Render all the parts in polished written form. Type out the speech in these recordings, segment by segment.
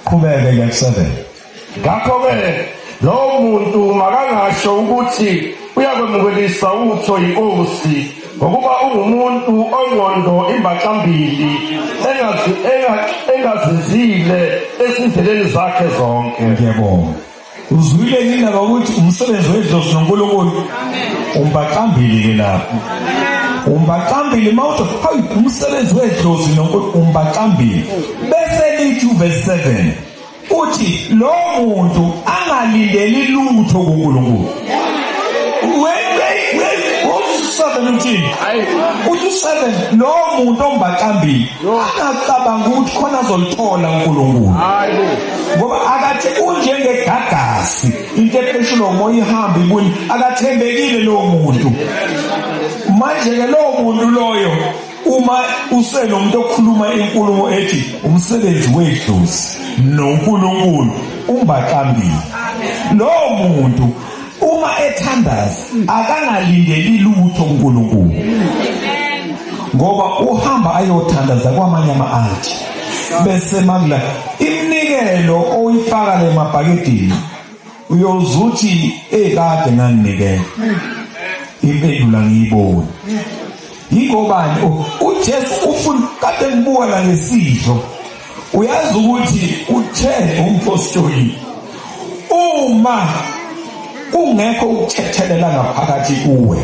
Qhubeke ke 7. Ngakho-ke lo muntu makangasho ukuthi uyakwemukelisa utho inkosi ngokuba ungumuntu ongqondo imbaqambili engazinzile ezindleleni zakhe zonke. Ngiyabonga. Uzwile indaba ukuthi umsebenzi wedlozi noNkulunkulu umbaqambili ke lapho. Umbaqambili mawuthi hayi umsebenzi wedlozi noNkulunkulu umbaqambili. Bese lithi verse 7 uthi lo muntu angalindeli lutho kuNkulunkulu. Uthi 7 lo muntu ombaqambili angacabanga ukuthi khona azolithola uNkulunkulu. Ngoba akathi unjengegagasi into epheshula umoya ihamba ibuni akathembekile lo muntu. Manje ke lo muntu loyo uma usenomuntu okhuluma inkulumo ethi umsebenzi wedlozi noNkulunkulu umbaqambili. Lo muntu uma ethandaza akangalindeli lutho kuNkulunkulu. Ngoba uhamba ayothandaza kwamanye ama-altar. Bese magla iminikelo oyifaka le mabhakedeni uyozuthi ekade nganinikela. Impendulo ngiyibona. Yingobani uJesu ufuna kade ngibuka la ngesidlo. Uyazi ukuthi uthe umpostoli uma ungekho ukuthethelela ngaphakathi kuwe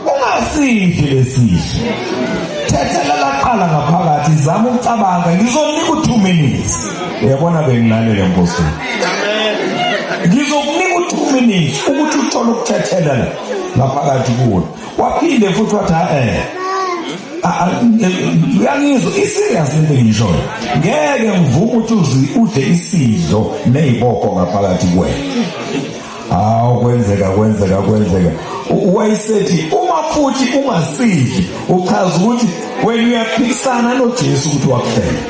ungasidli lesidlo. Thethelela qala ngaphakathi zama ukucabanga ngizonika u2 minutes. Uyabona bengilalele mpostoli. Ngizokunika u2 minutes ukuthi uthole ukuthethelela ngaphakathi kuwe. Waphinde futhi wathi uyangizwa iserious lento ngishoyo. Ngeke ngivume ukuthi udle isidlo nezibopho ngaphakathi kuwe. Kwenzeka. Wayesethi uma futhi ungasidli uchaza ukuthi wena uyaphikisana noJesu ukuthi wakuphela.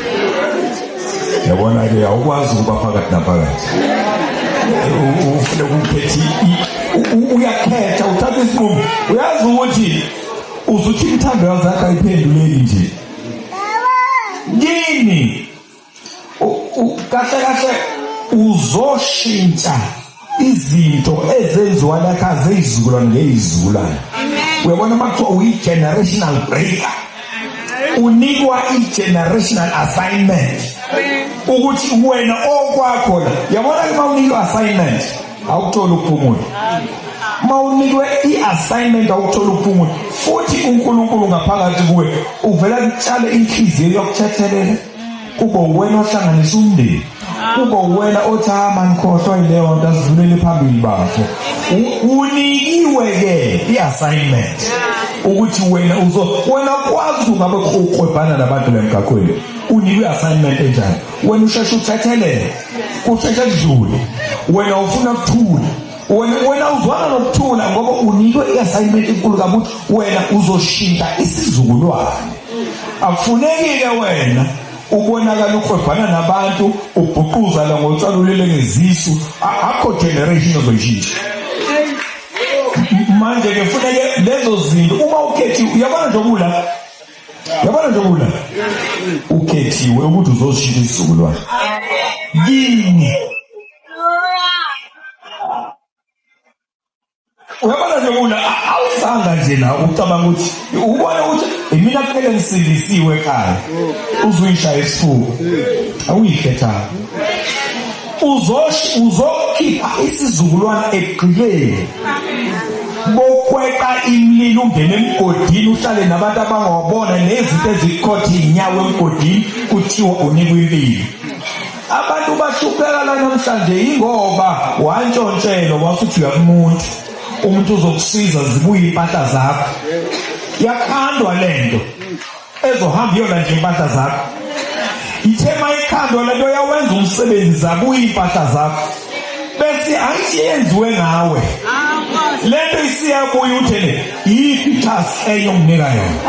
Yabona ke awukwazi ukuba phakathi naphakathi. Ufuna ukuphethe uyakhetha uthatha isinqumo. Uyazi ukuthi uzuthi imithando yakho ayiphenduleli nje. Yini? Kahle uzoshintsha izinto ezenziwa lakha zeyizukulwane ngeyizukulwane. Uyabona makuthiwa uyi-generational breaker. Unikwa i-generational assignment ukuthi wena okwakho la. Yabona ke mawunikwa assignment awutholi ukuphumula. Mawunikwe i-assignment awutholi ukuphumula. Futhi uNkulunkulu ngaphakathi kuwe uvela kutshale inhliziyo yokuthethelela. Kube wena ohlanganisa umndeni. Kube wena othi manje khohlwa ileyo nto azivulele phambili bafo. Unikiwe ke i-assignment ukuthi wena kwazi ungabe uqhwebhana nabantu lemgaqweni. Unikwe assignment enjani? Wena usheshe uthethelele. Kusheshe kudlule. Wena ufuna ukuthula. Wena uzwana nokuthula ngoba unikwe i-assignment enkulu kabuthi wena uzoshintsha isizukulwane. Akufunekile wena ubonakala uqhwebhana nabantu ubhuquza la ngotsalulele ngezisu. Akho generation ozoyishintsha. Manje ke kufuneke lezo zinto uma ukhethiwe. Uyabona nje obula ukhethiwe ukuthi uzoshintsha isizukulwane. Yini? Uyabona nje obula awusanga nje la ucabanga ukuthi ubona ukuthi mina kuphela ngisindisiwe ekhaya. Uzuyishaya isifuba. Awuyikhethanga. Uzokhipha isizukulwane egqileni. Bokweqa imlilo ungene emgodini uhlale nabantu abangawabona nezinto ezikhotha inyawo emgodini kuthiwa unikwe impilo. Abantu bashupheka la namhlanje ingoba wantshontshelwa wasuthi uyakumuntu. Umuntu uzokusiza zibuye impahla zakho. Yakhandwa lento ezohamba iyolanda impahla zakho. Ithema ikhandwa lento yawenza umsebenzi zabuye impahla zakho. Bese ayiyenziwe ngawe. Lento isiyabuya uthele yiphi task eyomnika yona.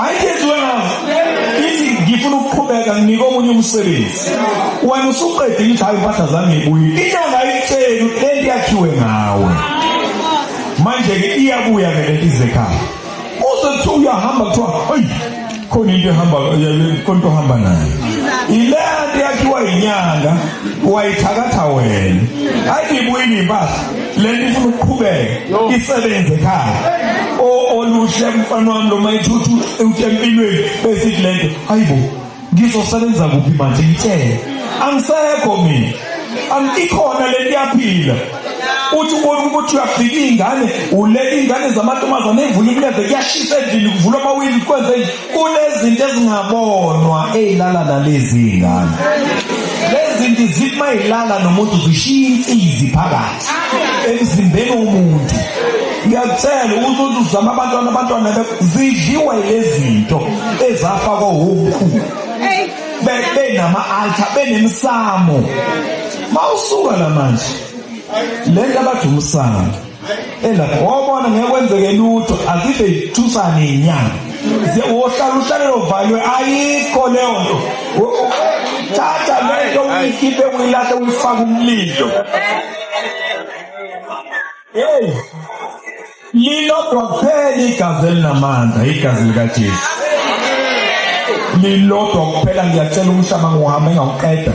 Ayiyenziwe ngawe. Ithi ngifuna ukuqhubeka nginika omunye umsebenzi. Wena usuqede ukuthi hayi impahla zami ngibuye. Inyanga ayitshela ukuthi lento yakhiwe ngawe. Manje ke iyabuya ke lento izekhaya. Uzothi uyahamba kuthiwa hayi khona into ehamba konto hamba nayo. Ile nto yakhiwa wenyanga wayithakatha wena hayi ibuyini impahla lento ifuna ukuqhubeka isebenze ekhaya oluhle mfana wami lo mayithuthu empilweni besithi lento hayibo ngizosebenza kuphi manje ngitshela angisekho mina ikhona lento yaphila uthi ubona ukuthi uyafika ingane ulela ingane zamantombazane evula imleve kuyashisa endlini kuvula amawindi kwenze kunezinto ezingabonwa ezilala nalezi ingane lezi zinto zithi mayilala nomuntu zishiya insizi phakathi emzimbeni womuntu ngiyakutshela ukuthi uzama abantwana zidliwa lezi zinto ezafakwa omkhulu benama-altar benemsamo mawusuka la manje lento abathi umsamo elapho wabona ngeke kwenzeke lutho azibe ithusane inyanga uhlale lovalwe ayikho leyo nto thatha lento uyikhiphe uyilahle uyifake umlilo lilodwa kuphela igazi elinamandla igazi likaJesu lilodwa kuphela ngiyatshela umhlaba ngohambe ngawuqeda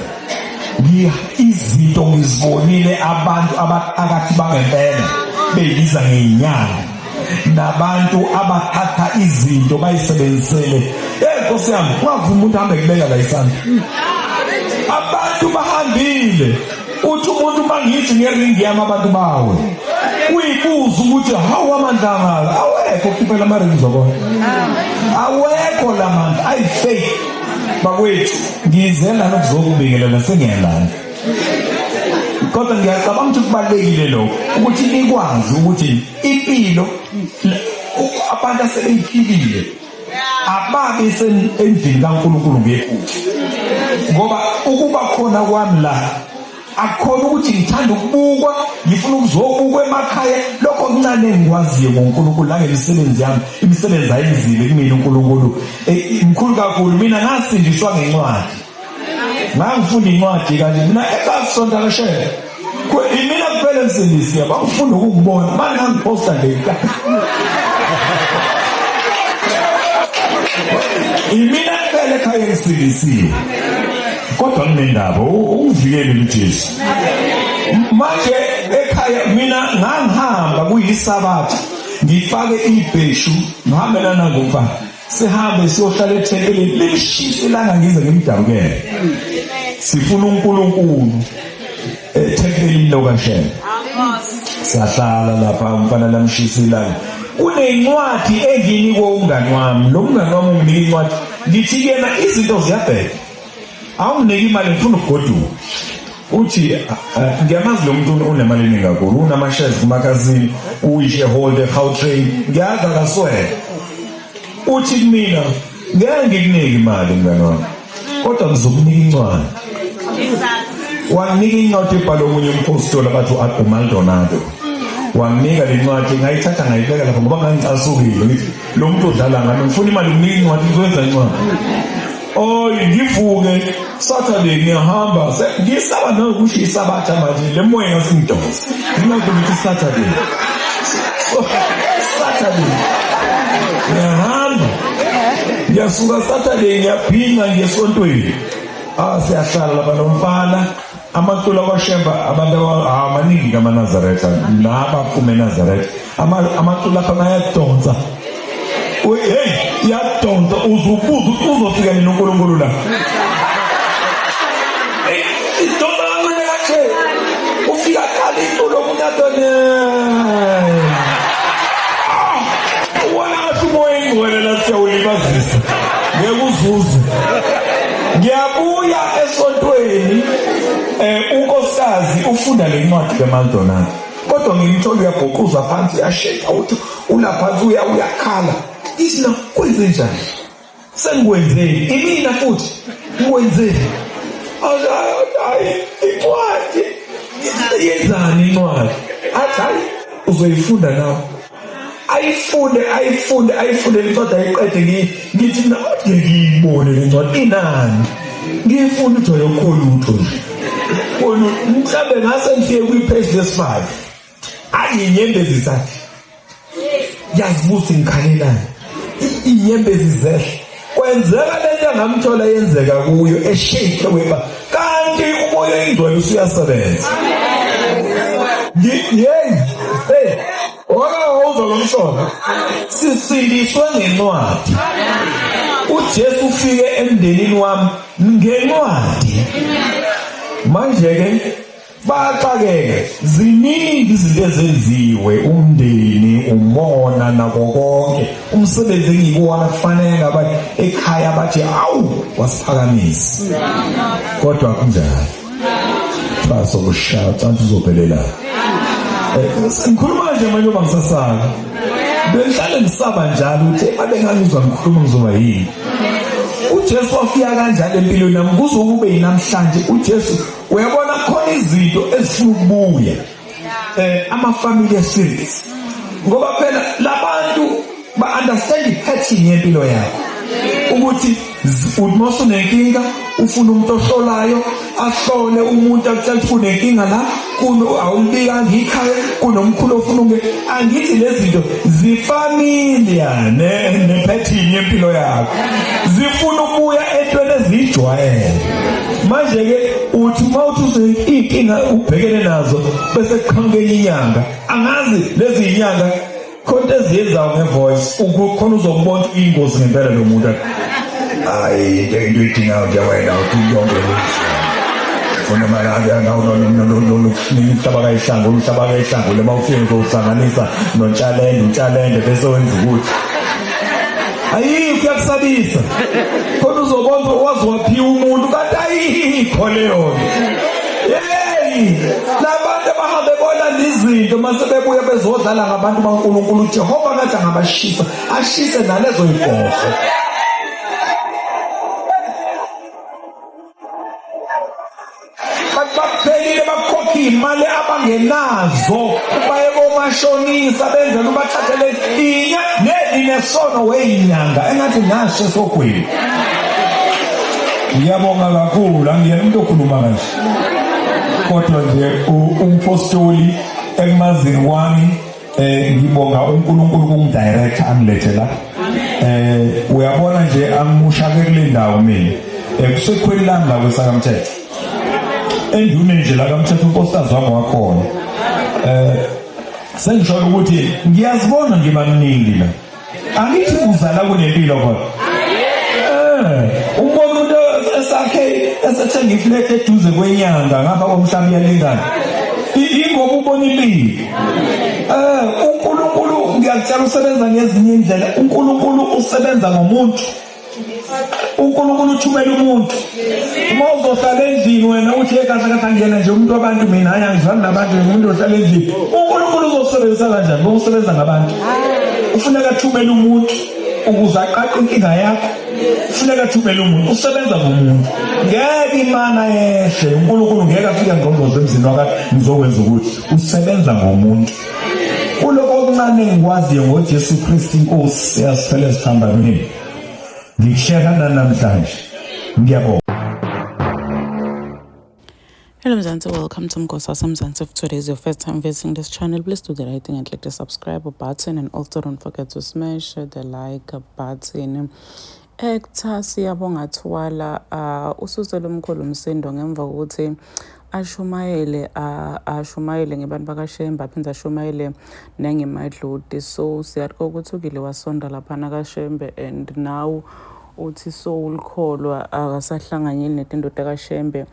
izinto ngizibonile abantu abaqakathi bangempela beyibiza ngeinyanga nabantu abathatha izinto bayisebenzisele Nkosi yami ungavuma umuntu ahambe kubeka la isandla abantu bahambile uthi umuntu mangithi ngeringi yami abantu bawe uyibuza ukuthi hawu amandla ngala awekho ukhiphela amaringi zobona awekho la mandla ayifaith bakwethu ngizela nokuzokubikelela sengiyalana kodwa ngiyacabanga ukuthi kubalekile lokho ukuthi nikwazi ukuthi impilo abantu asebeyiphilile ababe endlini kaNkulunkulu ngephutha ngoba ukuba khona kwami la akukhona ukuthi ngithanda ukubukwa ngifuna ukuzobukwa emakhaya lokho kuncane engikwaziyo ngoNkulunkulu la ngemisebenzi yami imisebenzi ayizile kumina uNkulunkulu imkhulu kakhulu mina ngasindiswa ngencwadi ngangifunda incwadi kanje mina ekasonto lashela mina kuphela emsindisi yaba ngifunda ukubona manje ngiposta leka imina kuphela ekhaya emsindisiwe kodwa kunendaba uvikele uJesu manje ekhaya mina ngangihamba kuyisabatha ngifake ibheshu ngihambelana ngomfana sihambe siyohlala ethempelini lishisa ilanga ngize ngimdabukele sifuna uNkulunkulu ethempelini lokaShembe siyahlala lapha umfana lamshisa ilanga kunencwadi enginikwe umngani wami lo mngani wami unginika incwadi ngithi yena izinto ziyabheka awunginiki imali ngifuna ukugoduka uthi ngiyamazi lo muntu unemali eningi kakhulu unama-shares kumakazini uyi-shareholder Gautrain ngiyazi akaswele uthi kumina ngeke ngikunike imali mngani wami kodwa ngizokunika incwadi wanginika incwadi ebhalwe omunye umpostoli abathi uMaldonado wanginika le ncwadi ngayithatha ngayibeka lapho ngoba ngangicasukile ngithi lo muntu odlala ngami ngifuna imali nginika incwadi ngizokwenza incwadi ngivuke Saturday ngiyahamba ngisaba nokusho isabatha manje le moya ngasingidosa nginokuthi Saturday ngiyahamba ngiyasuka Saturday ngiyaphinga ngesontweni siyahlala lapha nomfana amacula kwaShembe abantu amaningi kaManazaretha laba kume Nazareth amacula lapha ayadonsa hey yadonsa uzubuza ukuthi uzofika nini uNkulunkulu la idonsa kancane kahle ufika kali intulo kunyatone wona ngathi umoya ingcwele la siyawulibazisa ngeke uzuze ngiyabuya esontweni unkosikazi ufunda le ncwadi kaMaldonado kodwa ngimthola uyabhuquza phansi uyasheka uthi ulaphansi uyakhala isina kwenze njani sengikwenzeni imina futhi ngikwenzeni hayi incwadi yenzani incwadi hayi uzoyifunda nawe ayifunde incwadi ayiqede ngithi nathi ngiyibone le ncwadi inani ngifuna ukuthi ayokhola utho nje bona mhlambe ngase ngifike kwi-page lesi-5 inyembezi zakhe yazibuza ngikhalelana inyembezi zehle kwenzeka lento engamthola yenzeka kuyo eshake weba kanti ngcwele usuyasebenza. Hey, uzwa lo mshwana. Sisindiswe ngencwadi. uJesu ufike emndenini wami ngencwadi. Manje-ke baxakeke, ziningi izinto ezenziwe, umndeni, umona nako konke. Umsebenzi engikuwona kufanele ngabe ekhaya bathi awu wasiphakamisa. Kodwa kunjani? Faso kushaya canti uzophelela. Ngikhuluma nje manje bangisasaka. Bengihlale ngisaba njalo ukuthi abengangizwa ngikhuluma ngizoba yini. uJesu wafika kanjalo empilweni nami kuzokube yinamhlanje. uJesu uyabona khona izinto ezifuna ukubuya. Ama-family series. Ngoba phela labantu ba-understand i-pattern yempilo yakho. Ukuthi uthi unenkinga ufuna umuntu ohlolayo ahlole umuntu akutshela ukuthi unenkinga la awulibika ngikhaya kunomkhulu ofuna angithi lezi zinto zifamiliar ne-pattern yempilo yakho, zifuna ukubuya entweni eziyijwayele. Manje-ke uthi uma uthi iy'nkinga ubhekene nazo bese kuqhamukela inyanga, angazi lezi inyanga khona eziyenzayo ngevoice khona uzokubona iy'ngozi ngempela lo muntu. Hayi into edingayo nje wena uthi yonke funa malanga umhlaba kayihlangu lema ufike uzowuhlanganisa untshaalende bese wenza ukuthi ayikho kuyakusabisa. Khona uzobona wazi waphiwa umuntu kanti ayikho leyo. Labantu abahambe bona izinto mase bebuye bezodlala ngabantu baNkulunkulu, uJehova ngathi angabashisa, ashise nalezo ibhofo. Baphelile bakhokha imali abangenazo, baye komashonisa benzela ubathathele nesono weyinyanga engathi ngasho sogwini. Ngiyabonga kakhulu, angiyena umuntu okhuluma kanje. Kodwa nje umpostoli ekumazini wami ngibonga uNkulunkulu kungidirector angilethe la. Uyabona nje angimusha kule ndawo mina. Kusekhweli lami la kwesakamthetho. Endune nje la kaMthetho umpostazwi wami wakhona. Sengisho ukuthi ngiyazibona ngibamningi la. Angithi uzala kunempilo kodwa. Umbona umuntu esakhe esethenga iflat eduze kwenyanga ngapha komhlaba iyalingana. Ingoba ubona impilo. uNkulunkulu ngiyakutshela usebenza ngezinye indlela. uNkulunkulu usebenza ngomuntu. uNkulunkulu uthumela umuntu. Uma uzohlala endlini wena uthi ekahle angena nje umuntu wabantu mina hayi angizwani nabantu umuntu ohlala endlini. uNkulunkulu uzosebenzisa kanjani? Usebenza ngabantu. Ufuneka athumele umuntu ukuze aqaqe inkinga yakho. Ufuneka athumele umuntu. Usebenza ngomuntu. Ngeke imana yehle. uNkulunkulu ngeke afike ngqongqoze emzini wakhe ngizokwenza ukuthi usebenza ngomuntu. Kuloko okuncane engikwaziyo ngoJesu Kristu inkosi yasiphele sihamba mina. Ngikushekana namhlanje. Ngiyabonga. Hello Mzansi, welcome to Mkosasa Mzansi. If today is your first time visiting this channel, please do the right thing and click the subscribe button, and also don't forget to smash the like button. Siyabonga Thwala ususele umkhulu Msindo ngemva kokuthi ashumayele ngebantu bakaShembe aphinde ashumayele nangeMadludi. So siyathola ukuthi ukile wasonda lapha nakaShembe, and now uthi Soul kholwa akasahlanganyeli netindoda kaShembe.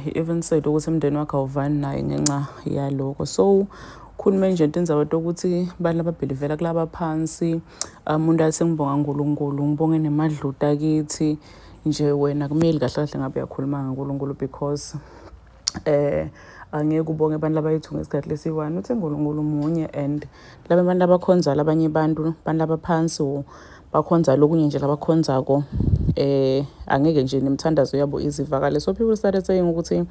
He even said ukuthi umndeni wakhe awuvani naye ngenxa yaloko. So khulume nje into enzayo ukuthi bantu ababhelivela kulaba phansi, umuntu athi ngibonga uNkulunkulu, ngibonge neMadludi akithi nje wena kumele kahle kahle ngabe uyakhuluma ngoNkulunkulu, because angeke ubonge abantu labayithu ngesikhathi lesiwani. Uthi uNkulunkulu munye, and laba bantu abakhonza labanye bantu labaphansi bakhonza lokunye nje labakhonzako angeke nje nemthandazo yabo izivakale. So people started saying ukuthi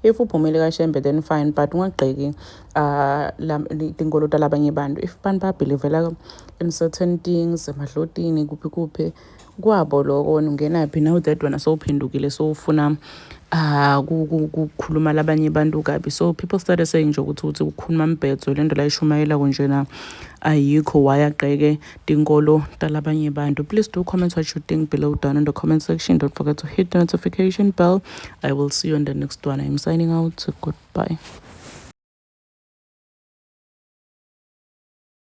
if uphumile kaShembe then fine, but ungagqeki tingolota labanye bantu. If bantu babelivela in certain things emadlotini kuphi kwabo lokho ungenaphi now that wena sowuphendukile so ufuna kukhuluma labanye abantu kabi. So people started saying nje ukuthi ukhuluma mbhedzo lento la ishumayela njena ayikho wayaqeke tinkolo talabanye bantu. Please do comment what you think below down in the comment section. Don't forget to hit the notification bell. I will see you on the next one. I'm signing out. Goodbye.